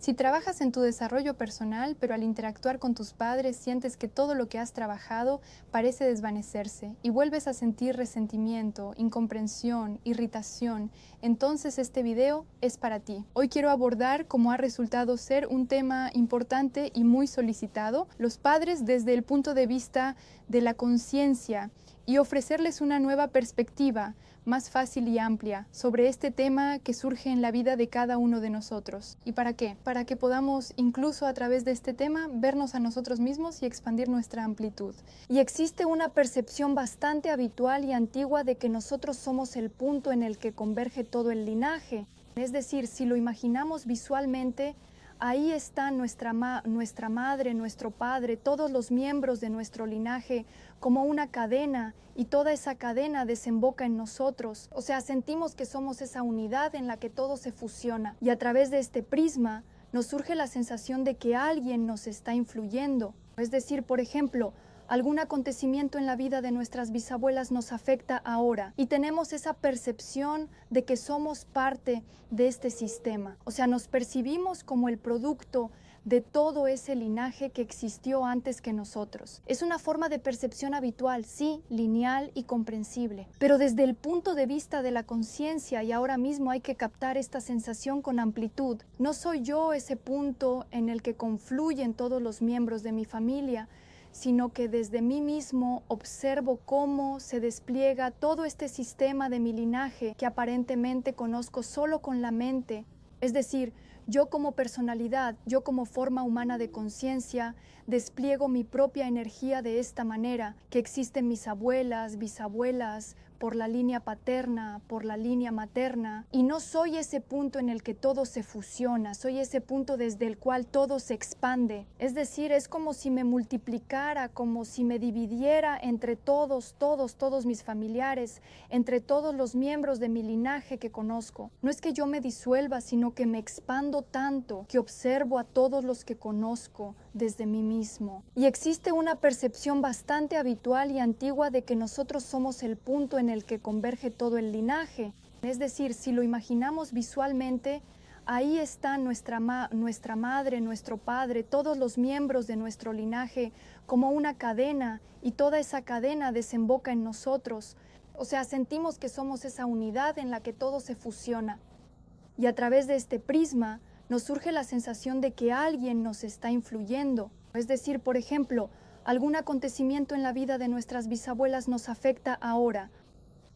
Si trabajas en tu desarrollo personal, pero al interactuar con tus padres sientes que todo lo que has trabajado parece desvanecerse y vuelves a sentir resentimiento, incomprensión, irritación, entonces este video es para ti. Hoy quiero abordar cómo ha resultado ser un tema importante y muy solicitado, los padres desde el punto de vista de la conciencia y ofrecerles una nueva perspectiva más fácil y amplia sobre este tema que surge en la vida de cada uno de nosotros. ¿Y para qué? Para que podamos incluso a través de este tema vernos a nosotros mismos y expandir nuestra amplitud. Y existe una percepción bastante habitual y antigua de que nosotros somos el punto en el que converge todo el linaje. Es decir, si lo imaginamos visualmente, ahí está nuestra madre, nuestro padre, todos los miembros de nuestro linaje como una cadena, y toda esa cadena desemboca en nosotros. O sea, sentimos que somos esa unidad en la que todo se fusiona, y a través de este prisma nos surge la sensación de que alguien nos está influyendo. Es decir, por ejemplo, algún acontecimiento en la vida de nuestras bisabuelas nos afecta ahora y tenemos esa percepción de que somos parte de este sistema. O sea, nos percibimos como el producto de todo ese linaje que existió antes que nosotros. Es una forma de percepción habitual, sí, lineal y comprensible. Pero desde el punto de vista de la conciencia, y ahora mismo hay que captar esta sensación con amplitud, no soy yo ese punto en el que confluyen todos los miembros de mi familia, sino que desde mí mismo observo cómo se despliega todo este sistema de mi linaje que aparentemente conozco solo con la mente. Es decir, yo como personalidad, yo como forma humana de conciencia, despliego mi propia energía de esta manera, que existen mis abuelas, bisabuelas, por la línea paterna, por la línea materna, y no soy ese punto en el que todo se fusiona, soy ese punto desde el cual todo se expande. Es decir, es como si me multiplicara, como si me dividiera entre todos mis familiares, entre todos los miembros de mi linaje que conozco. No es que yo me disuelva, sino que me expando tanto que observo a todos los que conozco desde mí mismo. Y existe una percepción bastante habitual y antigua de que nosotros somos el punto en el que converge todo el linaje. Es decir, si lo imaginamos visualmente, ahí está nuestra madre, nuestro padre, todos los miembros de nuestro linaje como una cadena, y toda esa cadena desemboca en nosotros. O sea, sentimos que somos esa unidad en la que todo se fusiona. Y a través de este prisma nos surge la sensación de que alguien nos está influyendo. Es decir, por ejemplo, algún acontecimiento en la vida de nuestras bisabuelas nos afecta ahora,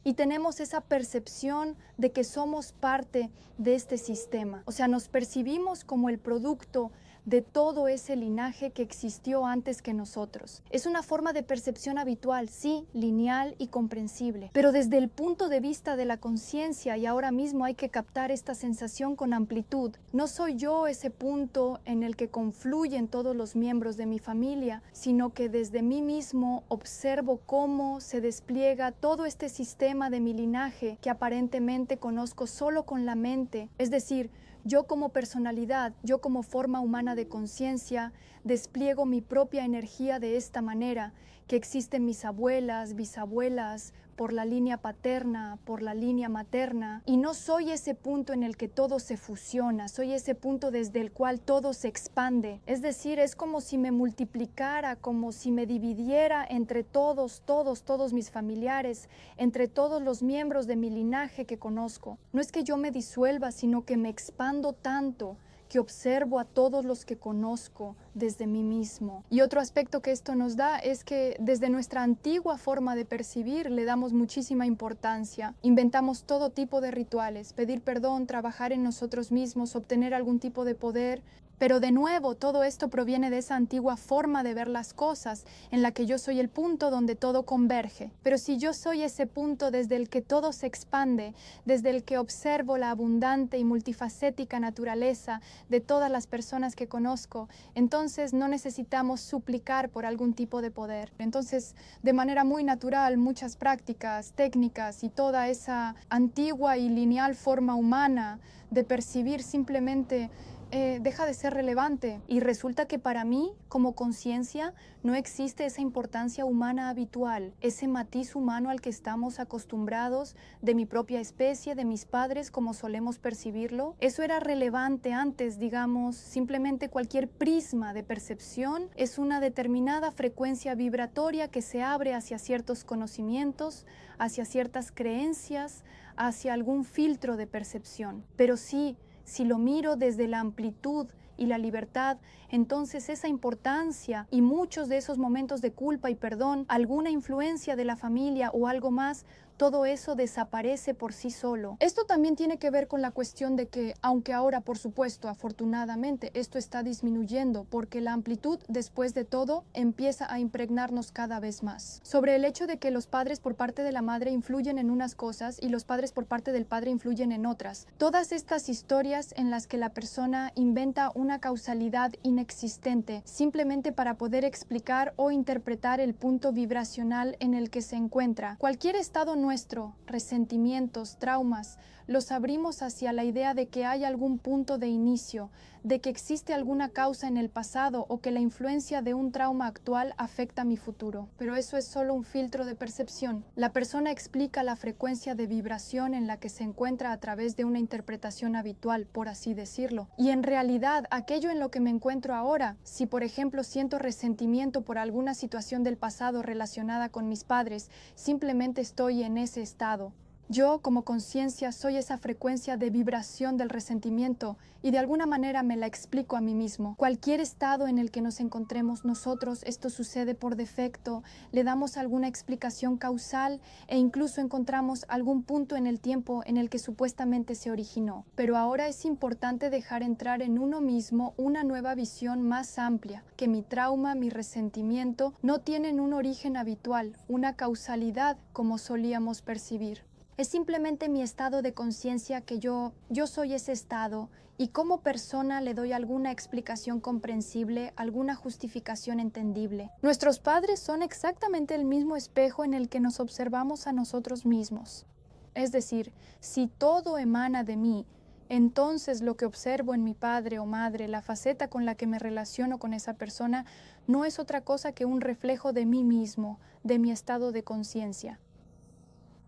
y tenemos esa percepción de que somos parte de este sistema. O sea, nos percibimos como el producto de todo ese linaje que existió antes que nosotros. Es una forma de percepción habitual, sí, lineal y comprensible. Pero desde el punto de vista de la conciencia, y ahora mismo hay que captar esta sensación con amplitud, no soy yo ese punto en el que confluyen todos los miembros de mi familia, sino que desde mí mismo observo cómo se despliega todo este sistema de mi linaje que aparentemente conozco solo con la mente. Es decir, yo como personalidad, yo como forma humana de conciencia, despliego mi propia energía de esta manera, que existen mis abuelas, bisabuelas, por la línea paterna, por la línea materna, y no soy ese punto en el que todo se fusiona, soy ese punto desde el cual todo se expande. Es decir, es como si me multiplicara, como si me dividiera entre todos mis familiares, entre todos los miembros de mi linaje que conozco. No es que yo me disuelva, sino que me expando tanto que observo a todos los que conozco desde mí mismo. Y otro aspecto que esto nos da es que desde nuestra antigua forma de percibir le damos muchísima importancia. Inventamos todo tipo de rituales, pedir perdón, trabajar en nosotros mismos, obtener algún tipo de poder. Pero de nuevo, todo esto proviene de esa antigua forma de ver las cosas, en la que yo soy el punto donde todo converge. Pero si yo soy ese punto desde el que todo se expande, desde el que observo la abundante y multifacética naturaleza de todas las personas que conozco, entonces no necesitamos suplicar por algún tipo de poder. Entonces, de manera muy natural, muchas prácticas, técnicas y toda esa antigua y lineal forma humana de percibir simplemente deja de ser relevante. Y resulta que para mí, como conciencia, no existe esa importancia humana habitual, ese matiz humano al que estamos acostumbrados de mi propia especie, de mis padres, como solemos percibirlo. Eso era relevante antes, digamos, simplemente cualquier prisma de percepción es una determinada frecuencia vibratoria que se abre hacia ciertos conocimientos, hacia ciertas creencias, hacia algún filtro de percepción. Pero sí, si lo miro desde la amplitud y la libertad, entonces esa importancia y muchos de esos momentos de culpa y perdón, alguna influencia de la familia o algo más, todo eso desaparece por sí solo. Esto también tiene que ver con la cuestión de que, aunque ahora, por supuesto, afortunadamente, esto está disminuyendo, porque la amplitud, después de todo, empieza a impregnarnos cada vez más. Sobre el hecho de que los padres por parte de la madre influyen en unas cosas y los padres por parte del padre influyen en otras. Todas estas historias en las que la persona inventa una causalidad inexistente, simplemente para poder explicar o interpretar el punto vibracional en el que se encuentra. Cualquier estado nuestro, resentimientos, traumas, los abrimos hacia la idea de que hay algún punto de inicio, de que existe alguna causa en el pasado o que la influencia de un trauma actual afecta mi futuro. Pero eso es solo un filtro de percepción. La persona explica la frecuencia de vibración en la que se encuentra a través de una interpretación habitual, por así decirlo. Y en realidad, aquello en lo que me encuentro ahora, si por ejemplo siento resentimiento por alguna situación del pasado relacionada con mis padres, simplemente estoy en ese estado. Yo, como conciencia, soy esa frecuencia de vibración del resentimiento y de alguna manera me la explico a mí mismo. Cualquier estado en el que nos encontremos nosotros, esto sucede por defecto, le damos alguna explicación causal e incluso encontramos algún punto en el tiempo en el que supuestamente se originó. Pero ahora es importante dejar entrar en uno mismo una nueva visión más amplia, que mi trauma, mi resentimiento no tienen un origen habitual, una causalidad como solíamos percibir. Es simplemente mi estado de conciencia que yo soy ese estado y como persona le doy alguna explicación comprensible, alguna justificación entendible. Nuestros padres son exactamente el mismo espejo en el que nos observamos a nosotros mismos. Es decir, si todo emana de mí, entonces lo que observo en mi padre o madre, la faceta con la que me relaciono con esa persona, no es otra cosa que un reflejo de mí mismo, de mi estado de conciencia.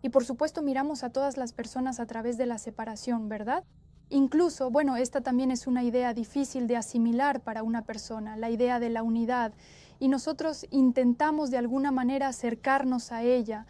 Y por supuesto miramos a todas las personas a través de la separación, ¿verdad? Incluso, bueno, esta también es una idea difícil de asimilar para una persona, la idea de la unidad. Y nosotros intentamos de alguna manera acercarnos a ella,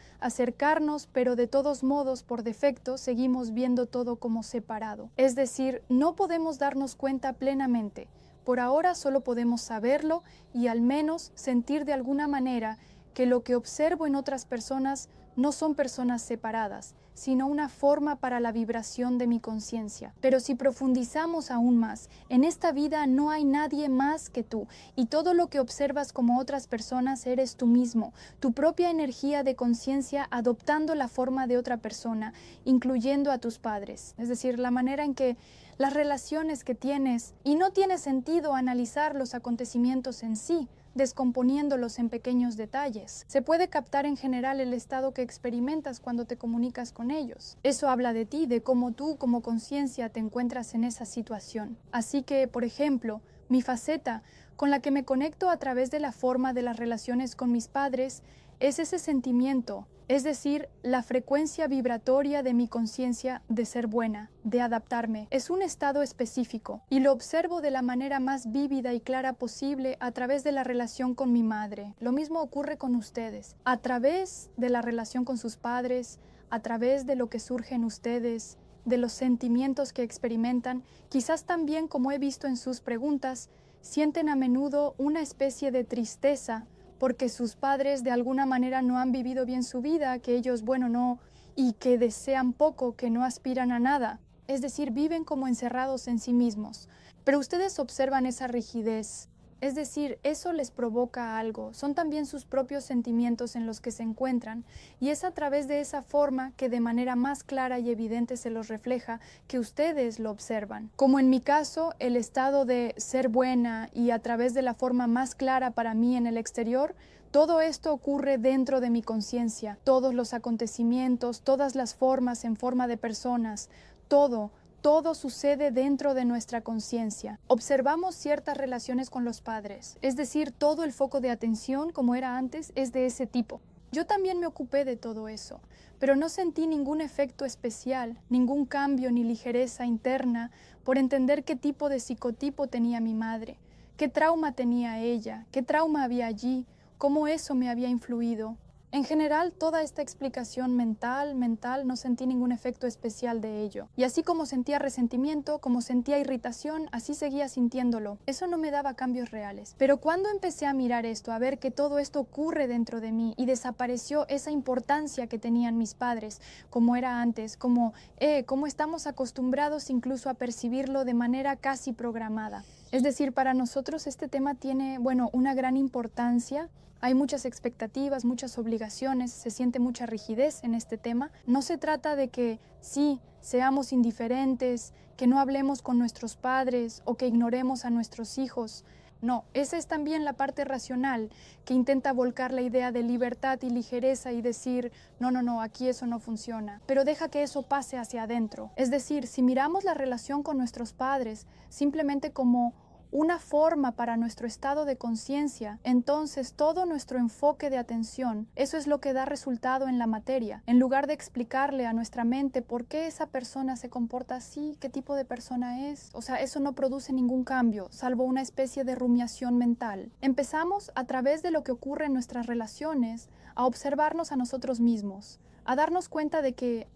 pero de todos modos, por defecto, seguimos viendo todo como separado. Es decir, no podemos darnos cuenta plenamente. Por ahora solo podemos saberlo y al menos sentir de alguna manera que lo que observo en otras personas no son personas separadas, sino una forma para la vibración de mi conciencia. Pero si profundizamos aún más, en esta vida no hay nadie más que tú, y todo lo que observas como otras personas eres tú mismo, tu propia energía de conciencia adoptando la forma de otra persona, incluyendo a tus padres. Es decir, la manera en que las relaciones que tienes, y no tiene sentido analizar los acontecimientos en sí, descomponiéndolos en pequeños detalles. Se puede captar en general el estado que experimentas cuando te comunicas con ellos. Eso habla de ti, de cómo tú, como conciencia, te encuentras en esa situación. Así que, por ejemplo, mi faceta, con la que me conecto a través de la forma de las relaciones con mis padres, es ese sentimiento, es decir, la frecuencia vibratoria de mi conciencia de ser buena, de adaptarme. Es un estado específico y lo observo de la manera más vívida y clara posible a través de la relación con mi madre. Lo mismo ocurre con ustedes. A través de la relación con sus padres, a través de lo que surge en ustedes, de los sentimientos que experimentan, quizás también, como he visto en sus preguntas, sienten a menudo una especie de tristeza porque sus padres de alguna manera no han vivido bien su vida, que ellos, bueno, no, y que desean poco, que no aspiran a nada. Es decir, viven como encerrados en sí mismos. Pero ustedes observan esa rigidez. Es decir, eso les provoca algo. Son también sus propios sentimientos en los que se encuentran y es a través de esa forma que de manera más clara y evidente se los refleja que ustedes lo observan. Como en mi caso, el estado de ser buena y a través de la forma más clara para mí en el exterior, todo esto ocurre dentro de mi conciencia. Todos los acontecimientos, todas las formas en forma de personas, todo Todo sucede dentro de nuestra conciencia. Observamos ciertas relaciones con los padres, es decir, todo el foco de atención, como era antes, es de ese tipo. Yo también me ocupé de todo eso, pero no sentí ningún efecto especial, ningún cambio ni ligereza interna por entender qué tipo de psicotipo tenía mi madre, qué trauma tenía ella, qué trauma había allí, cómo eso me había influido. En general, toda esta explicación mental, no sentí ningún efecto especial de ello. Y así como sentía resentimiento, como sentía irritación, así seguía sintiéndolo. Eso no me daba cambios reales. Pero cuando empecé a mirar esto, a ver que todo esto ocurre dentro de mí y desapareció esa importancia que tenían mis padres, como era antes, como estamos acostumbrados incluso a percibirlo de manera casi programada. Es decir, para nosotros este tema tiene, una gran importancia. Hay muchas expectativas, muchas obligaciones, se siente mucha rigidez en este tema. No se trata de que sí, seamos indiferentes, que no hablemos con nuestros padres o que ignoremos a nuestros hijos. No, esa es también la parte racional que intenta volcar la idea de libertad y ligereza y decir, no, aquí eso no funciona. Pero deja que eso pase hacia adentro. Es decir, si miramos la relación con nuestros padres simplemente como una forma para nuestro estado de conciencia, entonces todo nuestro enfoque de atención, eso es lo que da resultado en la materia. En lugar de explicarle a nuestra mente por qué esa persona se comporta así, qué tipo de persona es, eso no produce ningún cambio, salvo una especie de rumiación mental. Empezamos a través de lo que ocurre en nuestras relaciones a observarnos a nosotros mismos, a darnos cuenta de que,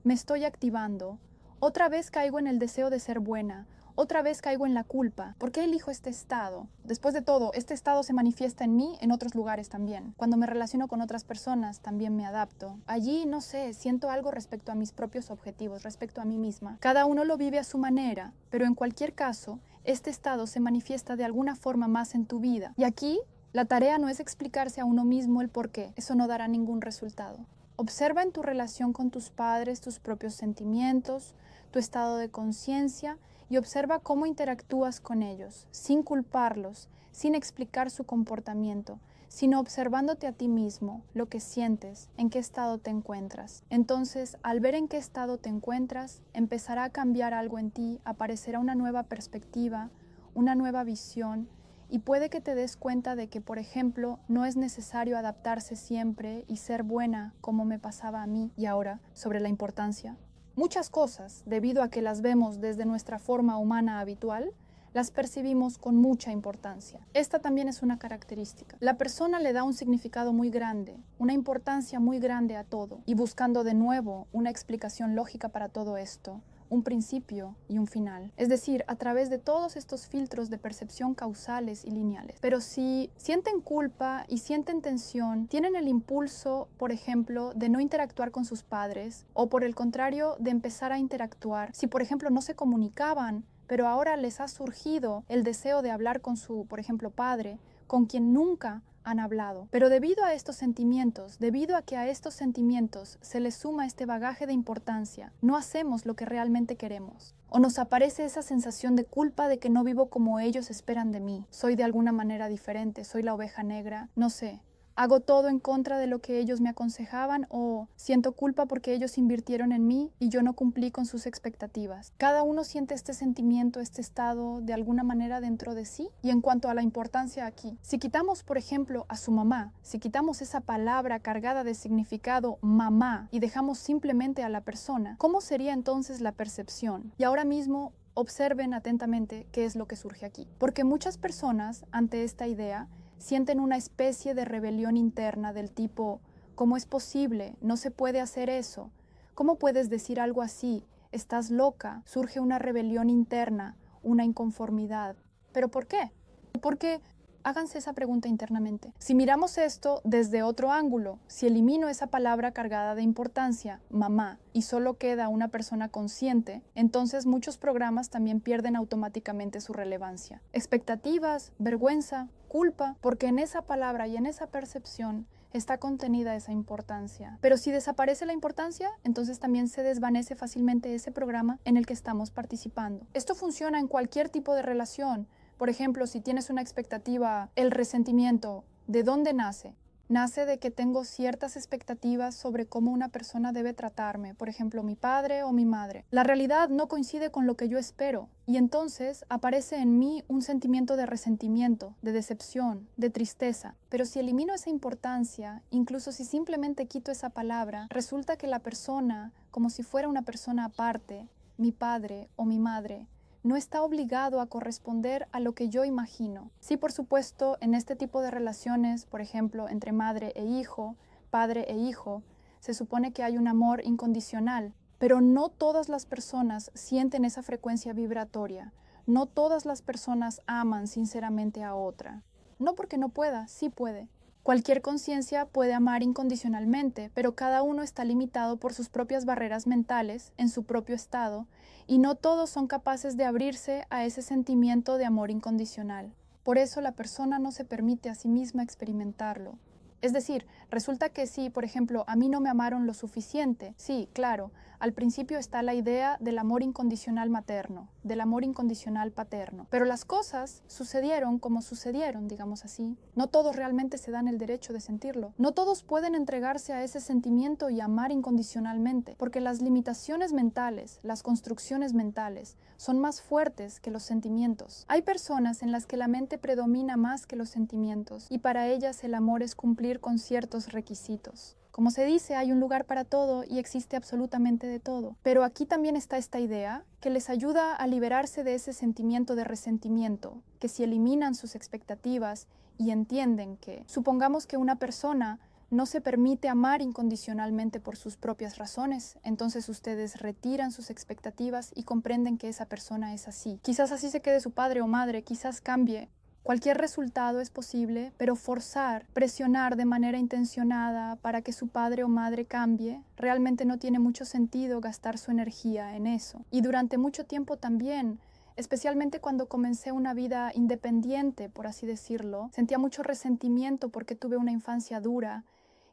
me estoy activando, otra vez caigo en el deseo de ser buena, otra vez caigo en la culpa. ¿Por qué elijo este estado? Después de todo, este estado se manifiesta en mí en otros lugares también. Cuando me relaciono con otras personas, también me adapto. Allí, no sé, siento algo respecto a mis propios objetivos, respecto a mí misma. Cada uno lo vive a su manera, pero en cualquier caso, este estado se manifiesta de alguna forma más en tu vida. Y aquí, la tarea no es explicarse a uno mismo el por qué. Eso no dará ningún resultado. Observa en tu relación con tus padres tus propios sentimientos, tu estado de conciencia y observa cómo interactúas con ellos, sin culparlos, sin explicar su comportamiento, sino observándote a ti mismo, lo que sientes, en qué estado te encuentras. Entonces, al ver en qué estado te encuentras, empezará a cambiar algo en ti, aparecerá una nueva perspectiva, una nueva visión, y puede que te des cuenta de que, por ejemplo, no es necesario adaptarse siempre y ser buena como me pasaba a mí. Y ahora, sobre la importancia. Muchas cosas, debido a que las vemos desde nuestra forma humana habitual, las percibimos con mucha importancia. Esta también es una característica. La persona le da un significado muy grande, una importancia muy grande a todo, y buscando de nuevo una explicación lógica para todo esto, un principio y un final. Es decir, a través de todos estos filtros de percepción causales y lineales. Pero si sienten culpa y sienten tensión, tienen el impulso, por ejemplo, de no interactuar con sus padres, o por el contrario, de empezar a interactuar. Si, por ejemplo, no se comunicaban, pero ahora les ha surgido el deseo de hablar con su, por ejemplo, padre, con quien nunca han hablado. Pero debido a estos sentimientos, debido a que a estos sentimientos se les suma este bagaje de importancia, no hacemos lo que realmente queremos. O nos aparece esa sensación de culpa de que no vivo como ellos esperan de mí. Soy de alguna manera diferente, soy la oveja negra, no sé. ¿Hago todo en contra de lo que ellos me aconsejaban o siento culpa porque ellos invirtieron en mí y yo no cumplí con sus expectativas? Cada uno siente este sentimiento, este estado de alguna manera dentro de sí. Y en cuanto a la importancia aquí, si quitamos, por ejemplo, a su mamá, si quitamos esa palabra cargada de significado mamá y dejamos simplemente a la persona, ¿cómo sería entonces la percepción? Y ahora mismo observen atentamente qué es lo que surge aquí. Porque muchas personas, ante esta idea, sienten una especie de rebelión interna del tipo, ¿cómo es posible? No se puede hacer eso. ¿Cómo puedes decir algo así? Estás loca. Surge una rebelión interna, una inconformidad. ¿Pero por qué? Porque háganse esa pregunta internamente. Si miramos esto desde otro ángulo, si elimino esa palabra cargada de importancia, mamá, y solo queda una persona consciente, entonces muchos programas también pierden automáticamente su relevancia. Expectativas, vergüenza, culpa, porque en esa palabra y en esa percepción está contenida esa importancia. Pero si desaparece la importancia, entonces también se desvanece fácilmente ese programa en el que estamos participando. Esto funciona en cualquier tipo de relación. Por ejemplo, si tienes una expectativa, el resentimiento, ¿de dónde nace? Nace de que tengo ciertas expectativas sobre cómo una persona debe tratarme, por ejemplo, mi padre o mi madre. La realidad no coincide con lo que yo espero, y entonces aparece en mí un sentimiento de resentimiento, de decepción, de tristeza. Pero si elimino esa importancia, incluso si simplemente quito esa palabra, resulta que la persona, como si fuera una persona aparte, mi padre o mi madre, no está obligado a corresponder a lo que yo imagino. Sí, por supuesto, en este tipo de relaciones, por ejemplo, entre madre e hijo, padre e hijo, se supone que hay un amor incondicional, pero no todas las personas sienten esa frecuencia vibratoria. No todas las personas aman sinceramente a otra. No porque no pueda, sí puede. Cualquier conciencia puede amar incondicionalmente, pero cada uno está limitado por sus propias barreras mentales, en su propio estado, y no todos son capaces de abrirse a ese sentimiento de amor incondicional. Por eso la persona no se permite a sí misma experimentarlo. Es decir, resulta que si, por ejemplo, a mí no me amaron lo suficiente, sí, claro, al principio está la idea del amor incondicional materno, del amor incondicional paterno, pero las cosas sucedieron como sucedieron, digamos así. No todos realmente se dan el derecho de sentirlo. No todos pueden entregarse a ese sentimiento y amar incondicionalmente, porque las limitaciones mentales, las construcciones mentales, son más fuertes que los sentimientos. Hay personas en las que la mente predomina más que los sentimientos, y para ellas el amor es cumplir con ciertos requisitos. Como se dice, hay un lugar para todo y existe absolutamente de todo. Pero aquí también está esta idea que les ayuda a liberarse de ese sentimiento de resentimiento, que si eliminan sus expectativas y entienden que, supongamos que una persona no se permite amar incondicionalmente por sus propias razones, entonces ustedes retiran sus expectativas y comprenden que esa persona es así. Quizás así se quede su padre o madre, quizás cambie. Cualquier resultado es posible, pero forzar, presionar de manera intencionada para que su padre o madre cambie, realmente no tiene mucho sentido gastar su energía en eso. Y durante mucho tiempo también, especialmente cuando comencé una vida independiente, por así decirlo, sentía mucho resentimiento porque tuve una infancia dura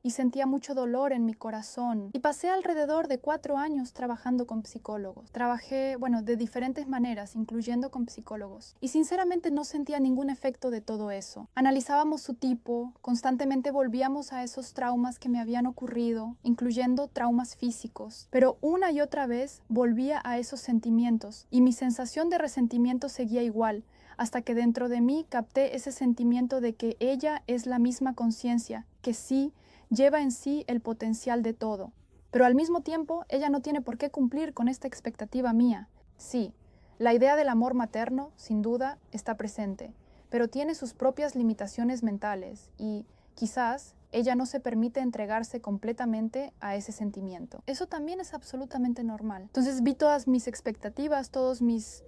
y sentía mucho dolor en mi corazón. Y pasé alrededor de 4 años trabajando con psicólogos. Trabajé, de diferentes maneras, incluyendo con psicólogos. Y sinceramente no sentía ningún efecto de todo eso. Analizábamos su tipo, constantemente volvíamos a esos traumas que me habían ocurrido, incluyendo traumas físicos. Pero una y otra vez volvía a esos sentimientos y mi sensación de resentimiento seguía igual, hasta que dentro de mí capté ese sentimiento de que ella es la misma conciencia, que sí, lleva en sí el potencial de todo. Pero al mismo tiempo, ella no tiene por qué cumplir con esta expectativa mía. Sí, la idea del amor materno, sin duda, está presente, pero tiene sus propias limitaciones mentales y, quizás, ella no se permite entregarse completamente a ese sentimiento. Eso también es absolutamente normal. Entonces vi todas mis expectativas, todos mis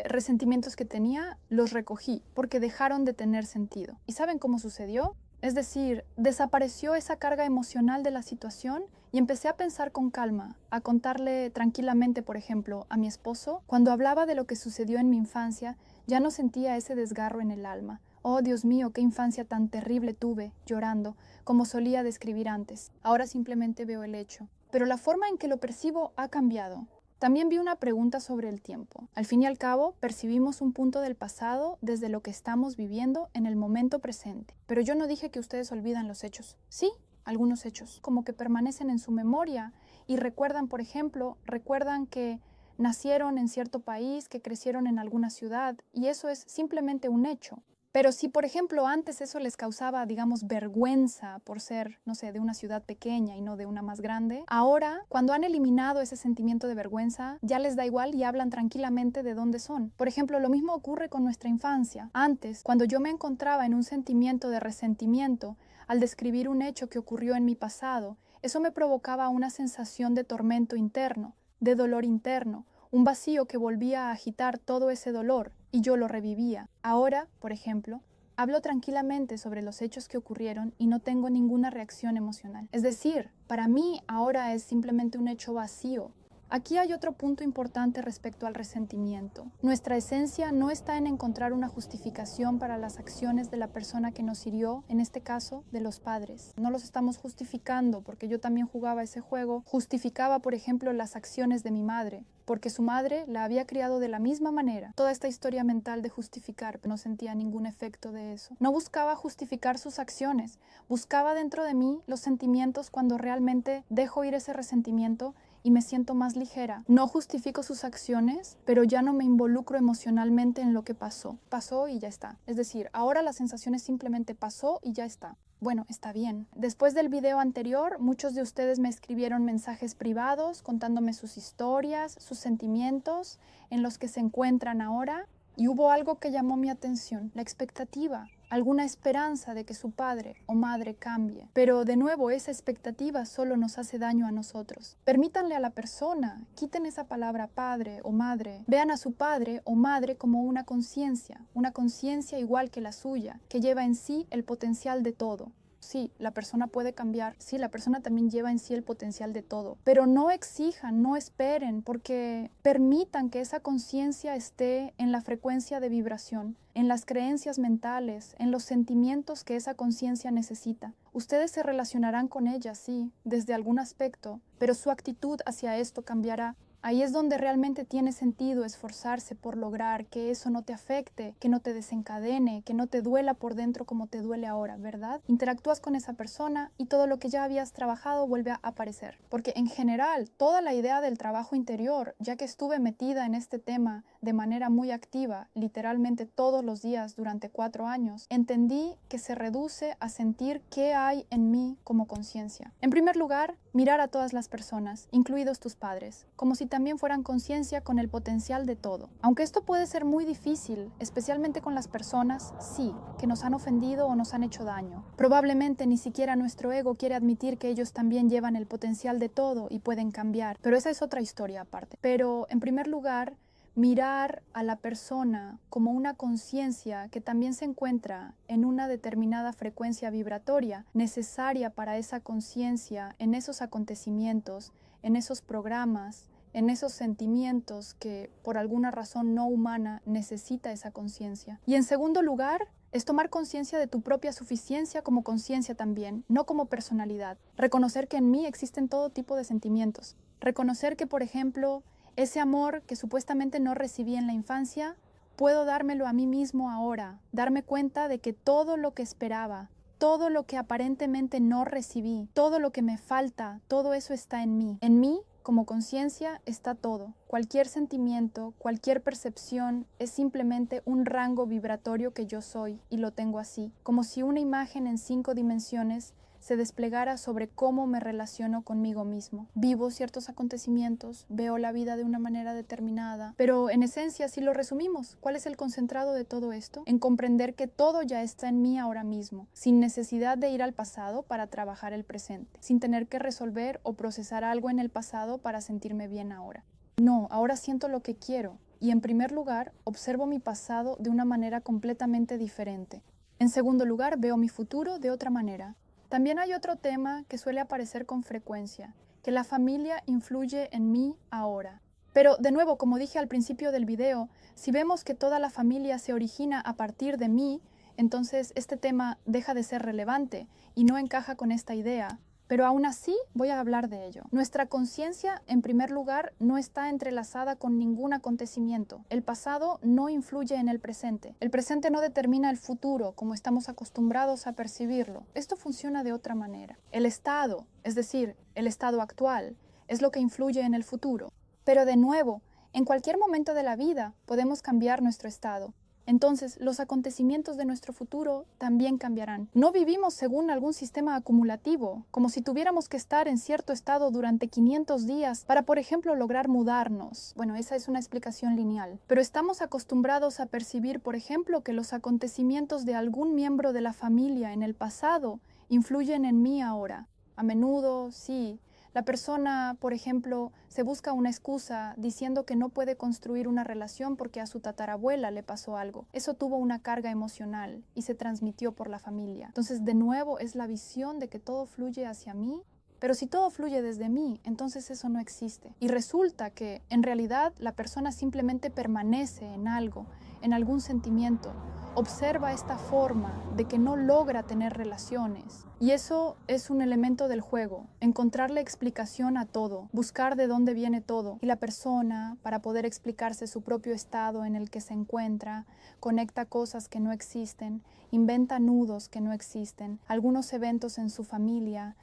resentimientos que tenía, los recogí porque dejaron de tener sentido. ¿Y saben cómo sucedió? Es decir, desapareció esa carga emocional de la situación y empecé a pensar con calma, a contarle tranquilamente, por ejemplo, a mi esposo. Cuando hablaba de lo que sucedió en mi infancia, ya no sentía ese desgarro en el alma. Oh, Dios mío, qué infancia tan terrible tuve, llorando, como solía describir antes. Ahora simplemente veo el hecho. Pero la forma en que lo percibo ha cambiado. También vi una pregunta sobre el tiempo. Al fin y al cabo, percibimos un punto del pasado desde lo que estamos viviendo en el momento presente. Pero yo no dije que ustedes olvidan los hechos. Sí, algunos hechos, como que permanecen en su memoria y recuerdan, por ejemplo, recuerdan que nacieron en cierto país, que crecieron en alguna ciudad, y eso es simplemente un hecho. Pero si, por ejemplo, antes eso les causaba, digamos, vergüenza por ser, no sé, de una ciudad pequeña y no de una más grande, ahora, cuando han eliminado ese sentimiento de vergüenza, ya les da igual y hablan tranquilamente de dónde son. Por ejemplo, lo mismo ocurre con nuestra infancia. Antes, cuando yo me encontraba en un sentimiento de resentimiento al describir un hecho que ocurrió en mi pasado, eso me provocaba una sensación de tormento interno, de dolor interno, un vacío que volvía a agitar todo ese dolor, y yo lo revivía. Ahora, por ejemplo, hablo tranquilamente sobre los hechos que ocurrieron y no tengo ninguna reacción emocional. Es decir, para mí ahora es simplemente un hecho vacío. Aquí hay otro punto importante respecto al resentimiento. Nuestra esencia no está en encontrar una justificación para las acciones de la persona que nos hirió, en este caso, de los padres. No los estamos justificando, porque yo también jugaba ese juego. Justificaba, por ejemplo, las acciones de mi madre. porque su madre la había criado de la misma manera. Toda esta historia mental de justificar, no sentía ningún efecto de eso. No buscaba justificar sus acciones, buscaba dentro de mí los sentimientos cuando realmente dejo ir ese resentimiento y me siento más ligera. No justifico sus acciones, pero ya no me involucro emocionalmente en lo que pasó. Pasó y ya está. Es decir, ahora la sensación es simplemente pasó y ya está. Bueno, está bien. Después del video anterior, muchos de ustedes me escribieron mensajes privados contándome sus historias, sus sentimientos, en los que se encuentran ahora. Y hubo algo que llamó mi atención, la expectativa, alguna esperanza de que su padre o madre cambie. Pero de nuevo, esa expectativa solo nos hace daño a nosotros. Permítanle a la persona, quiten esa palabra padre o madre, vean a su padre o madre como una conciencia igual que la suya, que lleva en sí el potencial de todo. Sí, la persona puede cambiar, sí, la persona también lleva en sí el potencial de todo, pero no exijan, no esperen, porque permitan que esa conciencia esté en la frecuencia de vibración, en las creencias mentales, en los sentimientos que esa conciencia necesita. Ustedes se relacionarán con ella, sí, desde algún aspecto, pero su actitud hacia esto cambiará. Ahí es donde realmente tiene sentido esforzarse por lograr que eso no te afecte, que no te desencadene, que no te duela por dentro como te duele ahora, ¿verdad? Interactúas con esa persona y todo lo que ya habías trabajado vuelve a aparecer. Porque en general, toda la idea del trabajo interior, ya que estuve metida en este tema de manera muy activa, literalmente todos los días durante 4 años, entendí que se reduce a sentir qué hay en mí como conciencia. En primer lugar, mirar a todas las personas, incluidos tus padres, como si también fueran conciencia con el potencial de todo. Aunque esto puede ser muy difícil, especialmente con las personas, sí, que nos han ofendido o nos han hecho daño. Probablemente ni siquiera nuestro ego quiere admitir que ellos también llevan el potencial de todo y pueden cambiar, pero esa es otra historia aparte. Pero, en primer lugar, mirar a la persona como una conciencia que también se encuentra en una determinada frecuencia vibratoria necesaria para esa conciencia, en esos acontecimientos, en esos programas, en esos sentimientos que por alguna razón no humana necesita esa conciencia. Y en segundo lugar, es tomar conciencia de tu propia suficiencia como conciencia también, no como personalidad. Reconocer que en mí existen todo tipo de sentimientos. Reconocer que, por ejemplo, ese amor que supuestamente no recibí en la infancia, puedo dármelo a mí mismo ahora, darme cuenta de que todo lo que esperaba, todo lo que aparentemente no recibí, todo lo que me falta, todo eso está en mí. En mí, como conciencia, está todo. Cualquier sentimiento, cualquier percepción es simplemente un rango vibratorio que yo soy y lo tengo así, como si una imagen en 5 dimensiones se desplegara sobre cómo me relaciono conmigo mismo. Vivo ciertos acontecimientos, veo la vida de una manera determinada, pero en esencia, si lo resumimos, ¿cuál es el concentrado de todo esto? En comprender que todo ya está en mí ahora mismo, sin necesidad de ir al pasado para trabajar el presente, sin tener que resolver o procesar algo en el pasado para sentirme bien ahora. No, ahora siento lo que quiero y en primer lugar, observo mi pasado de una manera completamente diferente. En segundo lugar, veo mi futuro de otra manera. También hay otro tema que suele aparecer con frecuencia, que la familia influye en mí ahora. Pero, de nuevo, como dije al principio del video, si vemos que toda la familia se origina a partir de mí, entonces este tema deja de ser relevante y no encaja con esta idea. Pero aún así voy a hablar de ello. Nuestra conciencia, en primer lugar, no está entrelazada con ningún acontecimiento. El pasado no influye en el presente. El presente no determina el futuro, como estamos acostumbrados a percibirlo. Esto funciona de otra manera. El estado, es decir, el estado actual, es lo que influye en el futuro. Pero de nuevo, en cualquier momento de la vida podemos cambiar nuestro estado. Entonces, los acontecimientos de nuestro futuro también cambiarán. No vivimos según algún sistema acumulativo, como si tuviéramos que estar en cierto estado durante 500 días para, por ejemplo, lograr mudarnos. Bueno, esa es una explicación lineal. Pero estamos acostumbrados a percibir, por ejemplo, que los acontecimientos de algún miembro de la familia en el pasado influyen en mí ahora. A menudo, sí. La persona, por ejemplo, se busca una excusa diciendo que no puede construir una relación porque a su tatarabuela le pasó algo. Eso tuvo una carga emocional y se transmitió por la familia. Entonces, de nuevo, es la visión de que todo fluye hacia mí. Pero si todo fluye desde mí, entonces eso no existe. Y resulta que, en realidad, la persona simplemente permanece en algo, en algún sentimiento. observa esta forma de que no logra tener relaciones. Y eso es un elemento del juego, encontrarle explicación a todo, buscar de dónde viene todo. Y la persona, para poder explicarse su propio estado en el que se encuentra, conecta cosas que no existen, inventa nudos que no existen. Algunos eventos en su familia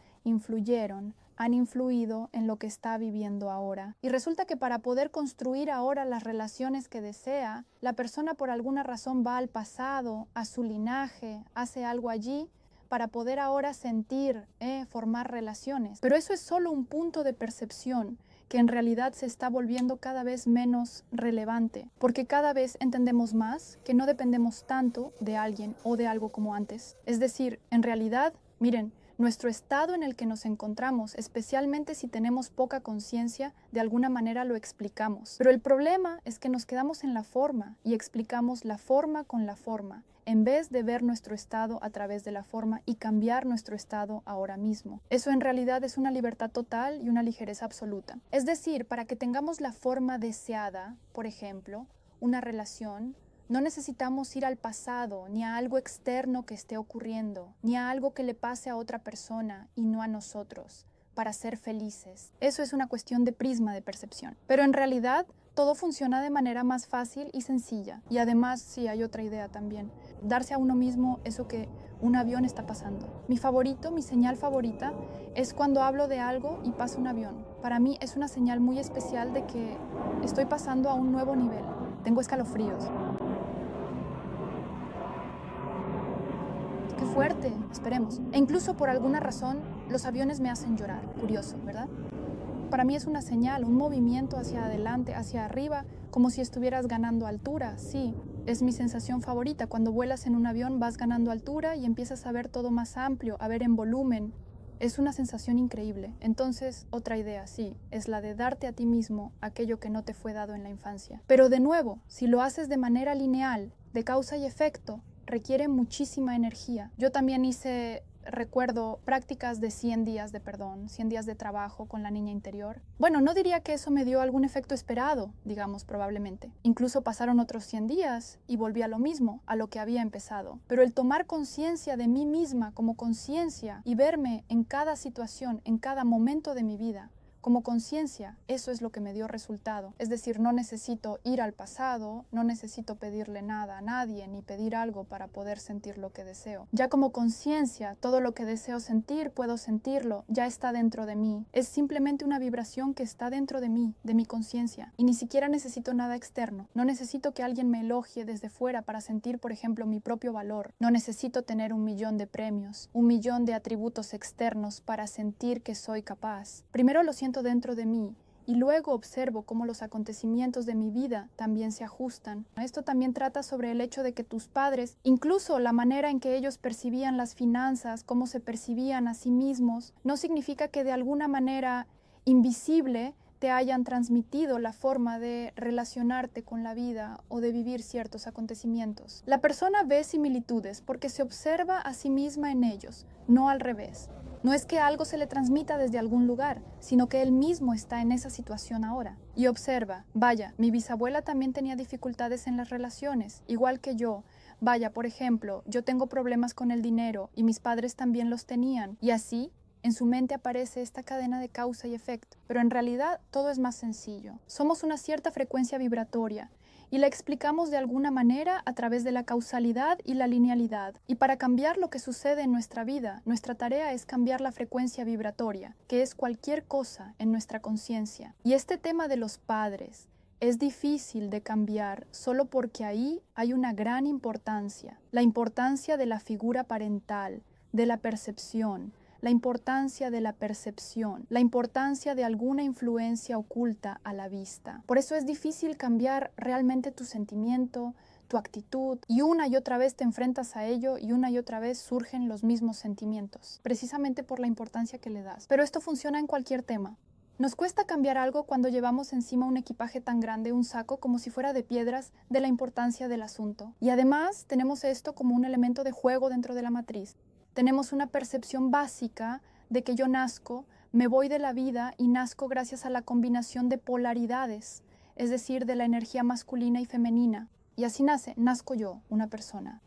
han influido en lo que está viviendo ahora. Y resulta que para poder construir ahora las relaciones que desea, la persona por alguna razón va al pasado, a su linaje, hace algo allí para poder ahora sentir, formar relaciones. Pero eso es solo un punto de percepción que en realidad se está volviendo cada vez menos relevante, porque cada vez entendemos más que no dependemos tanto de alguien o de algo como antes. Es decir, en realidad, miren, nuestro estado en el que nos encontramos, especialmente si tenemos poca conciencia, de alguna manera lo explicamos. Pero el problema es que nos quedamos en la forma y explicamos la forma con la forma, en vez de ver nuestro estado a través de la forma y cambiar nuestro estado ahora mismo. Eso en realidad es una libertad total y una ligereza absoluta. Es decir, para que tengamos la forma deseada, por ejemplo, una relación, no necesitamos ir al pasado, ni a algo externo que esté ocurriendo, ni a algo que le pase a otra persona y no a nosotros, para ser felices. Eso es una cuestión de prisma de percepción. Pero en realidad, todo funciona de manera más fácil y sencilla. Y además, sí, hay otra idea también. Darse a uno mismo eso que un avión está pasando. Mi señal favorita, es cuando hablo de algo y pasa un avión. Para mí es una señal muy especial de que estoy pasando a un nuevo nivel. Tengo escalofríos. ¡Qué fuerte! Esperemos. E incluso por alguna razón, los aviones me hacen llorar. Curioso, ¿verdad? Para mí es una señal, un movimiento hacia adelante, hacia arriba, como si estuvieras ganando altura. Sí, es mi sensación favorita. Cuando vuelas en un avión vas ganando altura y empiezas a ver todo más amplio, a ver en volumen. Es una sensación increíble. Entonces, otra idea, sí, es la de darte a ti mismo aquello que no te fue dado en la infancia. Pero de nuevo, si lo haces de manera lineal, de causa y efecto, requiere muchísima energía. Yo también recuerdo prácticas de 100 días de perdón, 100 días de trabajo con la niña interior. Bueno, no diría que eso me dio algún efecto esperado, digamos, probablemente. Incluso pasaron otros 100 días y volví a lo mismo, a lo que había empezado. Pero el tomar conciencia de mí misma como conciencia y verme en cada situación, en cada momento de mi vida, como conciencia, eso es lo que me dio resultado. Es decir, no necesito ir al pasado, no necesito pedirle nada a nadie, ni pedir algo para poder sentir lo que deseo. Ya como conciencia, todo lo que deseo sentir, puedo sentirlo, ya está dentro de mí. Es simplemente una vibración que está dentro de mí, de mi conciencia. Y ni siquiera necesito nada externo. No necesito que alguien me elogie desde fuera para sentir, por ejemplo, mi propio valor. No necesito tener 1.000.000 de premios, 1.000.000 de atributos externos para sentir que soy capaz. Primero lo siento dentro de mí y luego observo cómo los acontecimientos de mi vida también se ajustan. Esto también trata sobre el hecho de que tus padres, incluso la manera en que ellos percibían las finanzas, cómo se percibían a sí mismos, no significa que de alguna manera invisible te hayan transmitido la forma de relacionarte con la vida o de vivir ciertos acontecimientos. La persona ve similitudes porque se observa a sí misma en ellos, no al revés. No es que algo se le transmita desde algún lugar, sino que él mismo está en esa situación ahora. Y observa, vaya, mi bisabuela también tenía dificultades en las relaciones, igual que yo. Vaya, por ejemplo, yo tengo problemas con el dinero y mis padres también los tenían. Y así, en su mente aparece esta cadena de causa y efecto. Pero en realidad todo es más sencillo. Somos una cierta frecuencia vibratoria y la explicamos de alguna manera a través de la causalidad y la linealidad. Y para cambiar lo que sucede en nuestra vida, nuestra tarea es cambiar la frecuencia vibratoria, que es cualquier cosa en nuestra conciencia. Y este tema de los padres es difícil de cambiar solo porque ahí hay una gran importancia. La importancia de la figura parental, de la percepción, la importancia de la percepción, la importancia de alguna influencia oculta a la vista. Por eso es difícil cambiar realmente tu sentimiento, tu actitud, y una y otra vez te enfrentas a ello y una y otra vez surgen los mismos sentimientos, precisamente por la importancia que le das. Pero esto funciona en cualquier tema. Nos cuesta cambiar algo cuando llevamos encima un equipaje tan grande, un saco, como si fuera de piedras, de la importancia del asunto. Y además tenemos esto como un elemento de juego dentro de la matriz. Tenemos una percepción básica de que yo nazco, me voy de la vida y nazco gracias a la combinación de polaridades, es decir, de la energía masculina y femenina. y así nazco yo, una persona.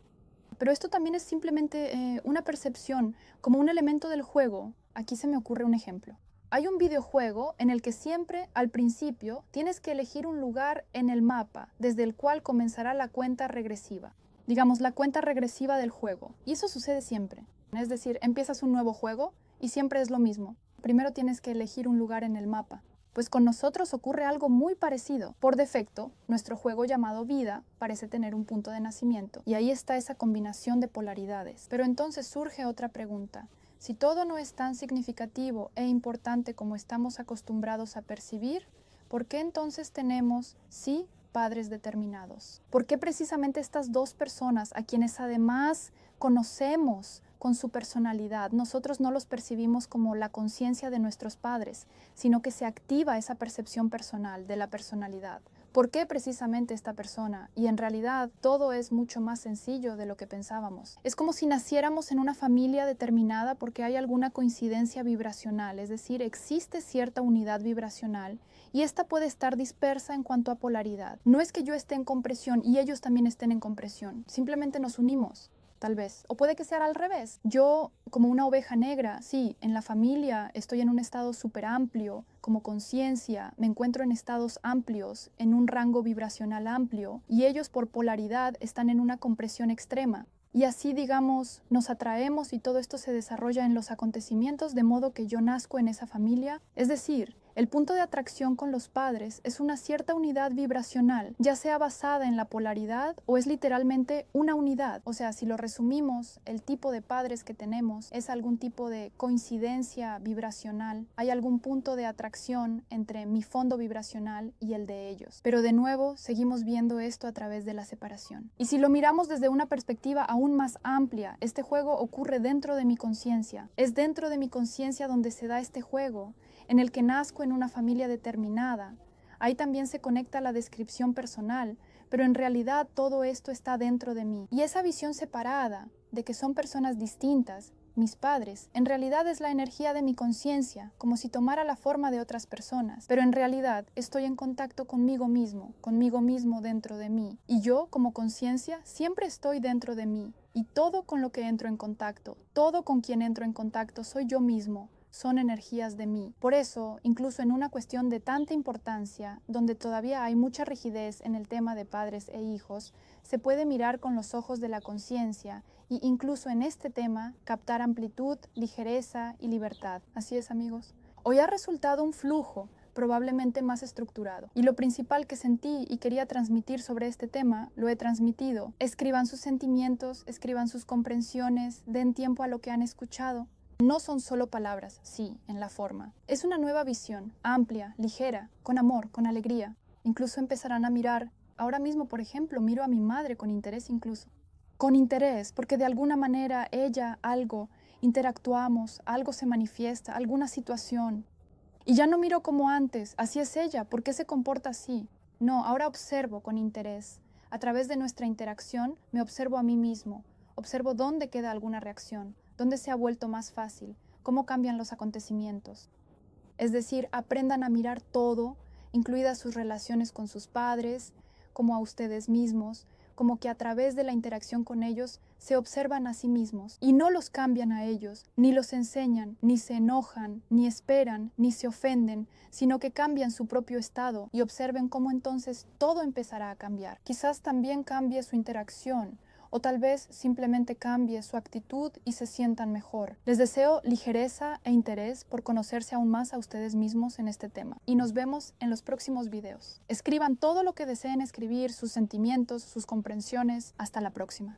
Pero esto también es simplemente una percepción, como un elemento del juego. Aquí se me ocurre un ejemplo. Hay un videojuego en el que siempre, al principio, tienes que elegir un lugar en el mapa desde el cual comenzará la cuenta regresiva. Digamos, la cuenta regresiva del juego. Y eso sucede siempre. Es decir, empiezas un nuevo juego y siempre es lo mismo. Primero tienes que elegir un lugar en el mapa. Pues con nosotros ocurre algo muy parecido. Por defecto, nuestro juego llamado vida parece tener un punto de nacimiento. Y ahí está esa combinación de polaridades. Pero entonces surge otra pregunta. Si todo no es tan significativo e importante como estamos acostumbrados a percibir, ¿por qué entonces tenemos, sí, padres determinados? ¿Por qué precisamente estas dos personas, a quienes además conocemos con su personalidad, nosotros no los percibimos como la conciencia de nuestros padres, sino que se activa esa percepción personal de la personalidad? ¿Por qué precisamente esta persona? Y en realidad todo es mucho más sencillo de lo que pensábamos. Es como si naciéramos en una familia determinada porque hay alguna coincidencia vibracional, es decir, existe cierta unidad vibracional y esta puede estar dispersa en cuanto a polaridad. No es que yo esté en compresión y ellos también estén en compresión, simplemente nos unimos. Tal vez. O puede que sea al revés. Yo, como una oveja negra, sí, en la familia estoy en un estado súper amplio, como conciencia, me encuentro en estados amplios, en un rango vibracional amplio, y ellos por polaridad están en una compresión extrema. Y así, digamos, nos atraemos y todo esto se desarrolla en los acontecimientos de modo que yo nazco en esa familia. Es decir, el punto de atracción con los padres es una cierta unidad vibracional, ya sea basada en la polaridad o es literalmente una unidad. O sea, si lo resumimos, el tipo de padres que tenemos es algún tipo de coincidencia vibracional. Hay algún punto de atracción entre mi fondo vibracional y el de ellos. Pero de nuevo, seguimos viendo esto a través de la separación. Y si lo miramos desde una perspectiva aún más amplia, este juego ocurre dentro de mi conciencia. Es dentro de mi conciencia donde se da este juego, en el que nazco en una familia determinada. Ahí también se conecta la descripción personal, pero en realidad todo esto está dentro de mí. Y esa visión separada, de que son personas distintas, mis padres, en realidad es la energía de mi conciencia, como si tomara la forma de otras personas, pero en realidad estoy en contacto conmigo mismo dentro de mí. Y yo, como conciencia, siempre estoy dentro de mí. Y todo con lo que entro en contacto, todo con quien entro en contacto soy yo mismo. Son energías de mí. Por eso, incluso en una cuestión de tanta importancia, donde todavía hay mucha rigidez en el tema de padres e hijos, se puede mirar con los ojos de la conciencia y incluso en este tema captar amplitud, ligereza y libertad. Así es, amigos. Hoy ha resultado un flujo probablemente más estructurado. Y lo principal que sentí y quería transmitir sobre este tema, lo he transmitido. Escriban sus sentimientos, escriban sus comprensiones, den tiempo a lo que han escuchado. No son solo palabras, sí, en la forma. Es una nueva visión, amplia, ligera, con amor, con alegría. Incluso empezarán a mirar. Ahora mismo, por ejemplo, miro a mi madre con interés incluso. Con interés, porque de alguna manera ella, algo, interactuamos, algo se manifiesta, alguna situación. Y ya no miro como antes, así es ella, ¿por qué se comporta así? No, ahora observo con interés. A través de nuestra interacción me observo a mí mismo, observo dónde queda alguna reacción. ¿Dónde se ha vuelto más fácil? ¿Cómo cambian los acontecimientos? Es decir, aprendan a mirar todo, incluidas sus relaciones con sus padres, como a ustedes mismos, como que a través de la interacción con ellos se observan a sí mismos y no los cambian a ellos, ni los enseñan, ni se enojan, ni esperan, ni se ofenden, sino que cambian su propio estado y observen cómo entonces todo empezará a cambiar. Quizás también cambie su interacción, o tal vez simplemente cambie su actitud y se sientan mejor. Les deseo ligereza e interés por conocerse aún más a ustedes mismos en este tema. Y nos vemos en los próximos videos. Escriban todo lo que deseen escribir, sus sentimientos, sus comprensiones. Hasta la próxima.